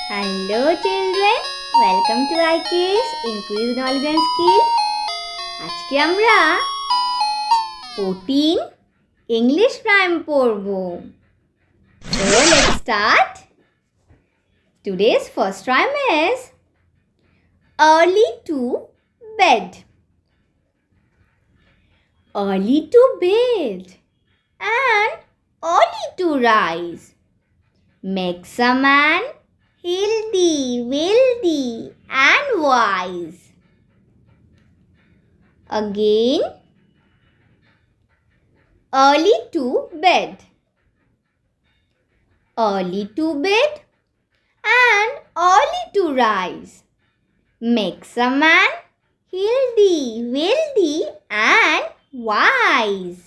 Hello children, welcome to IK's Increase Knowledge and Skill. আজকে আমরা 14 English rhyme পড়বো. So let's start. Today's first rhyme is early to bed. Early to bed and early to rise makes a man healthy, wealthy and wise. Again, early to bed. Early to bed and early to rise makes a man healthy, wealthy and wise.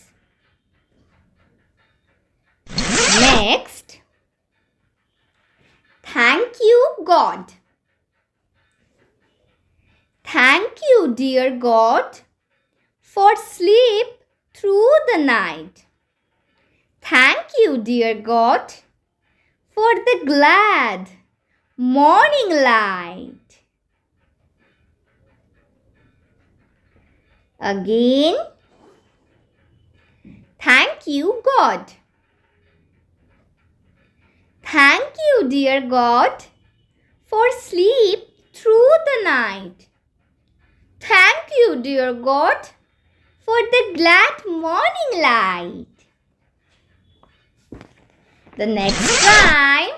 Next, thank you, God. Thank you, dear God, for sleep through the night. Thank you, dear God, for the glad morning light. Again, thank you, God. Thank you, dear God, for sleep through the night. Thank you, dear God, for the glad morning light. The next rhyme,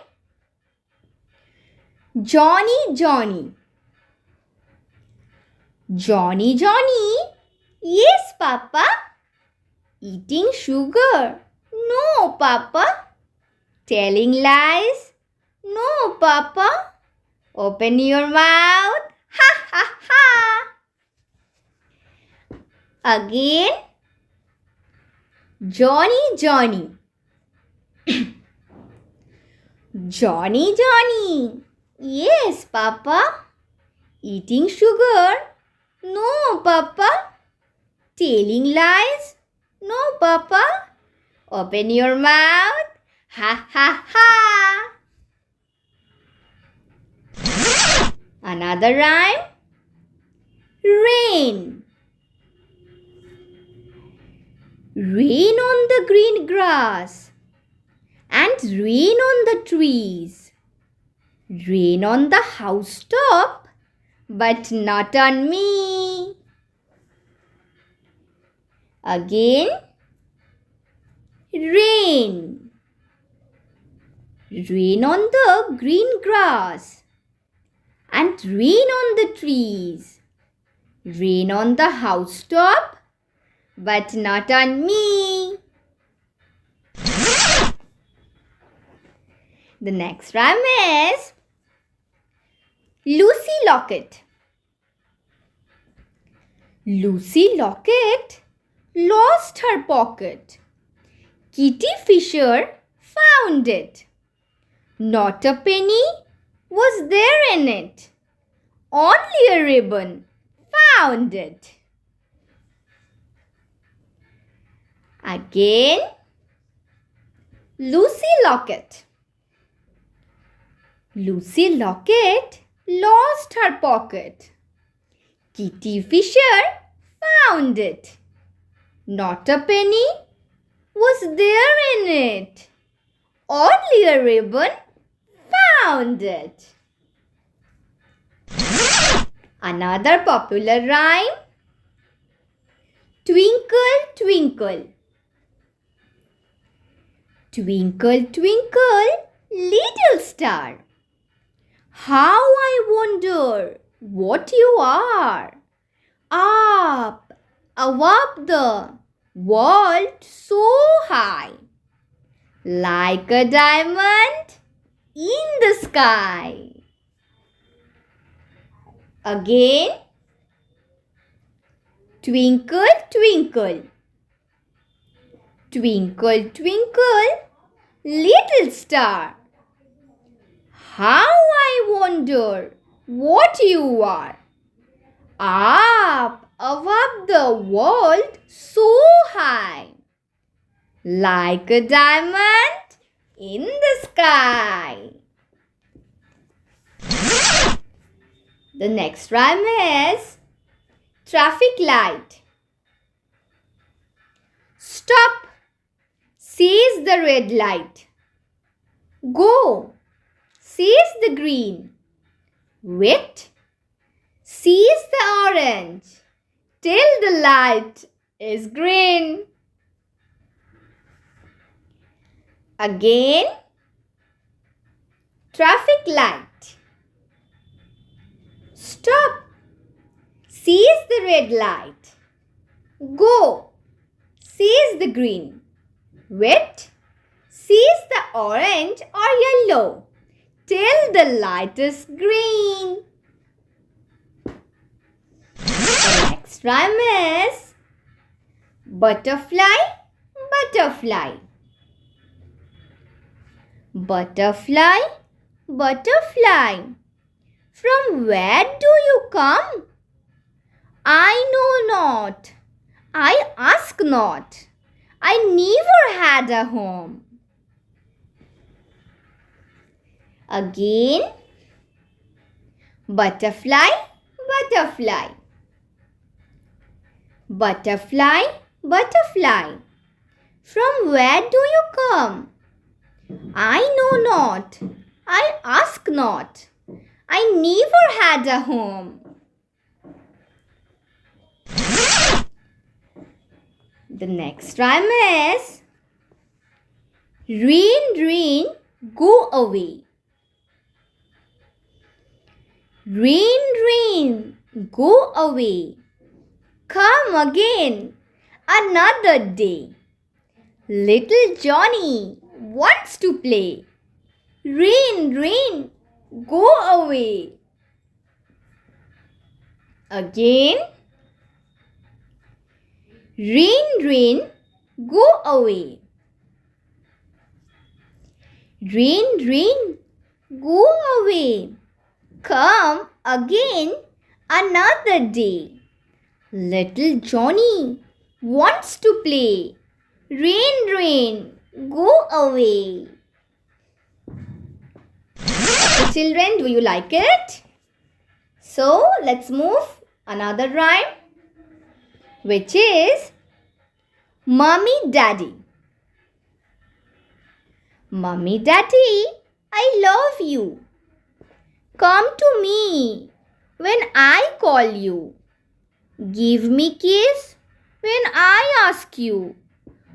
Johnny, Johnny. Johnny, Johnny, yes, Papa. Eating sugar? No, Papa. Telling lies? No, Papa. Open your mouth. Ha, ha, ha. Again, Johnny, Johnny. Johnny, Johnny. Yes, Papa. Eating sugar? No, Papa. Telling lies? No, Papa. Open your mouth. Ha, ha, ha. Another rhyme. Rain. Rain on the green grass and rain on the trees. Rain on the housetop, but not on me. Again, rain. Rain on the green grass and rain on the trees. Rain on the housetop, but not on me. The next rhyme is Lucy Locket. Lucy Locket lost her pocket. Kitty Fisher found it. Not a penny was there in it. Only a ribbon found it. Again, Lucy Locket. Lucy Locket lost her pocket. Kitty Fisher found it. Not a penny was there in it. Only a ribbon found it. Another popular rhyme, Twinkle, Twinkle. Twinkle, twinkle, little star, how I wonder what you are. Up, above the world so high, like a diamond in the sky. Again, twinkle, twinkle. Twinkle, twinkle, little star, how I wonder what you are. Up above the world so high, like a diamond in the sky. The next rhyme is traffic light. Stop, says the red light. Go, says the green. Wait, says the orange. Till the light is green. Again, traffic light. Stop, says the red light. Go, says the green. Wait, says the orange or yellow. Till the light is green. The next rhyme is butterfly, butterfly. Butterfly, butterfly, from where do you come? I know not, I ask not, I never had a home. Again, butterfly, butterfly. Butterfly, butterfly, from where do you come? I know not, I ask not, I never had a home. The next rhyme is rain, rain, go away. Rain, rain, go away. Come again another day. Little Johnny wants to play. Rain, rain, go away. Again. Rain, rain, go away. Rain, rain, go away. Come again another day. Little Johnny wants to play. Rain, rain, go away. Okay, children, do you like it? So, let's move another rhyme, which is Mummy Daddy. Mummy Daddy, I love you. Come to me when I call you. Give me kiss when I ask you.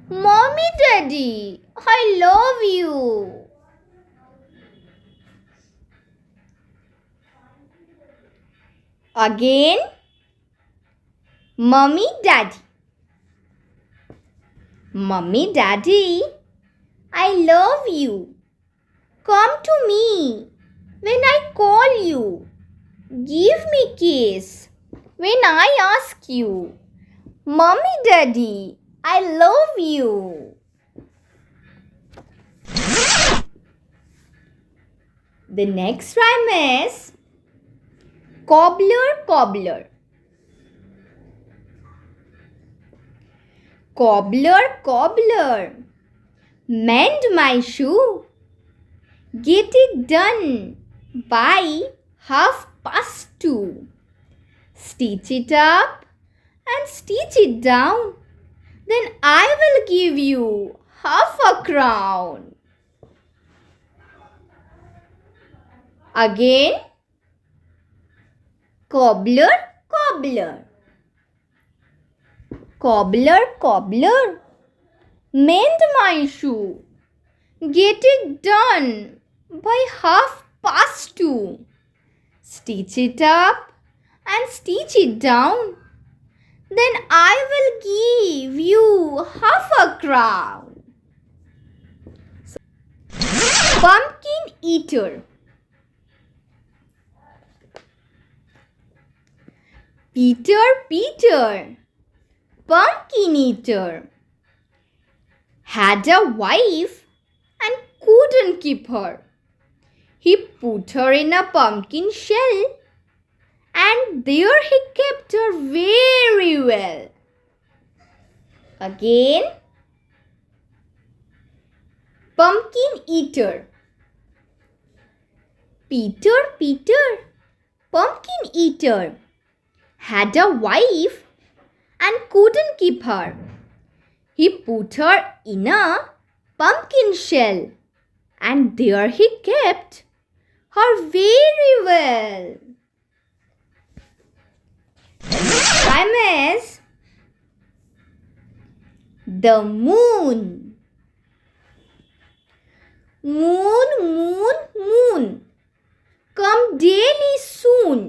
Mommy Daddy, I love you. Again, Mummy Daddy. Mummy Daddy, I love you. Come to me when I call you. Give me kiss when I ask you. Mommy Daddy, I love you. The next rhyme is Cobbler, Cobbler. Cobbler, cobbler, mend my shoe. Get it done by 2:30. Stitch it up and stitch it down. Then I will give you half a crown. Again, cobbler, cobbler. Cobbler, cobbler, mend my shoe. Get it done by 2:30. Stitch it up and stitch it down. Then I will give you half a crown. Pumpkin eater. Peter, Peter, pumpkin eater, had a wife and couldn't keep her. He put her in a pumpkin shell and there he kept her very well. Again, pumpkin eater. Peter, Peter, pumpkin eater, had a wife and couldn't keep her. He put her in a pumpkin shell and there he kept her very well. The next rhyme is the moon. Moon, moon, moon, come daily soon.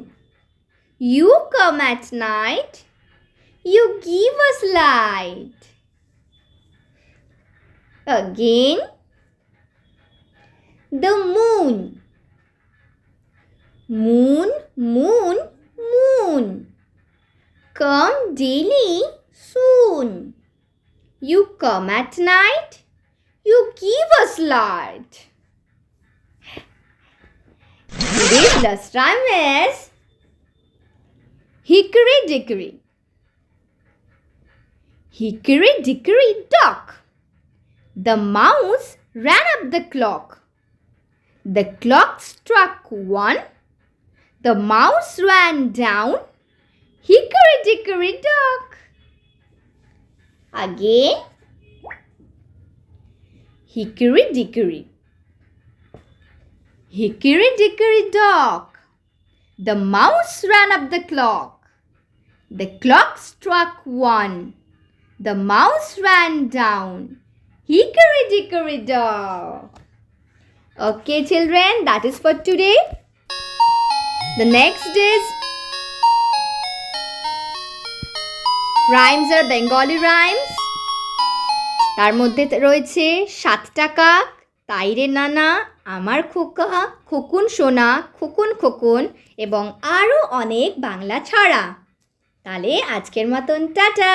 You come at night, you give us light. Again, the moon. Moon, moon, moon, come daily soon. You come at night, you give us light. Today's last rhyme is Hickory Dickory. Hickory Dickory dock, the mouse ran up the clock. The clock struck 1, the mouse ran down. Hickory Dickory dock. Again, Hickory Dickory. Hickory Dickory dock, the mouse ran up the clock. The clock struck 1, the mouse ran down. Hickory Dickory dock. Okay children, that is for today. The next is rhymes are Bengali rhymes. তার মধ্যে রয়েছে 7টা কাক, তাইরে নানা, আমার খোকা, খোকুন সোনা, খোকুন খোকুন এবং আরও অনেক বাংলা ছড়া। তাহলে আজকের মতন টাটা।